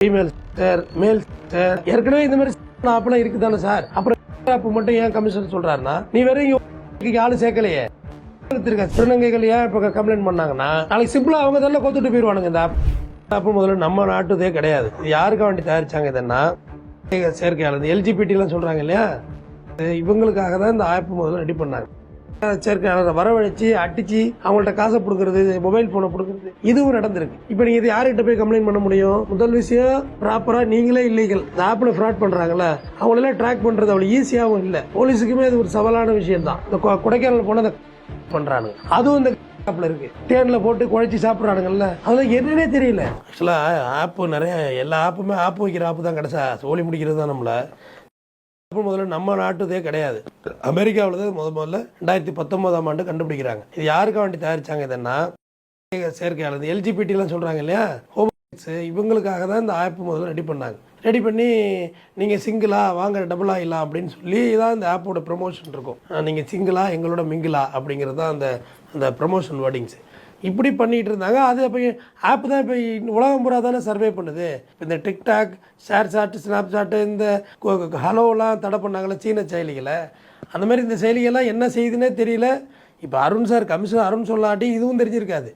Female sir, மேல் sir, ஏற்கனவே இந்த மாதிரி ஆப்லாம் இருக்கு தானே சார். அப்புறம் ஆப் மட்டும் ஏன் கமிஷனர் சொல்றாருன்னா, நீ வெறும் ஆளு சேர்க்கலையே. திருநங்கைகள் ஏன் இப்ப கம்ப்ளைண்ட் பண்ணாங்கன்னா, நாளைக்கு சிம்பிளா அவங்க தான் கொத்துட்டு போயிருவானுங்க. இந்த ஆப் முதல்ல நம்ம நாட்டுதே கிடையாது. இது யாருக்கா வேண்டி தயாரிச்சாங்க இதன்னா, செயற்கையாளர் எல்ஜிபிடி எல்லாம் சொல்றாங்க இல்லையா, இவங்களுக்காக தான் இந்த ஆப் முதல்ல ரெடி பண்ணாங்க. செயற்கையாளரை வரவழைச்சு அடிச்சு அவங்கள்ட்ட காசை கொடுக்கறது, மொபைல் போனை கொடுக்கறது, இதுவும் நடந்திருக்கு. இப்ப நீங்க இது யார்கிட்ட போய் கம்ப்ளைண்ட் பண்ண முடியும்? முதல் விஷயம், ப்ராப்பரா நீங்களே இல்லீகல் இந்த ஆப்ல ஃப்ராட் பண்றாங்கல்ல, அவங்களெல்லாம் ட்ராக் பண்றது அவ்வளவு ஈஸியாவும் இல்ல. போலீஸுக்குமே இது ஒரு சவாலான விஷயம் தான். இந்த கொடைக்கானல் போன பண்றானுங்க, அதுவும் இந்த ஆப்ல இருக்கு. தேன்ல போட்டு குழைச்சி சாப்பிடுறானுங்கல்ல, அதெல்லாம் என்னன்னே தெரியல. ஆக்சுவலா ஆப் நிறைய, எல்லா ஆப்புமே ஆப் வைக்கிற ஆப் தான் கிடைச்சா சோழி முடிக்கிறது தான். நம்மள முதல்ல நம்ம நாட்டுதே கிடையாது. அமெரிக்காவில் தான் முதல்ல 2019ஆம் ஆண்டு கண்டுபிடிக்கிறாங்க. இது யாருக்கா வேண்டி தயாரிச்சாங்க இதன்னா, செயற்கையாளர் எல்ஜிபிடி எல்லாம் சொல்றாங்க இல்லையா, இவங்களுக்காக தான் இந்த ஆப் முதல்ல ரெடி பண்ணாங்க. ரெடி பண்ணி நீங்கள் சிங்கிளா வாங்க டபுளா இல்லை அப்படின்னு சொல்லி தான் இந்த ஆப்போட ப்ரொமோஷன் இருக்கும். நீங்கள் சிங்கிளா எங்களோட மிங்கிளா அப்படிங்கிறது தான் அந்த ப்ரொமோஷன் வேர்டிங்ஸ். இப்படி பண்ணிட்டு இருந்தாங்க. அது இப்போ ஆப் தான் இப்போ உலகம் பூரா தானே சர்வே பண்ணுது. இந்த டிக்டாக், ஷேர் சாட், ஸ்னாப் சாட்டு, இந்த ஹலோலாம் தடை பண்ணாங்களே சீன செயலிகளை, அந்த மாதிரி இந்த செயலிகள்லாம் என்ன செய்யுதுன்னே தெரியல. இப்போ அருண் சார், கமிஷனர் அருண் சொல்லாட்டி இதுவும் தெரிஞ்சிருக்காது.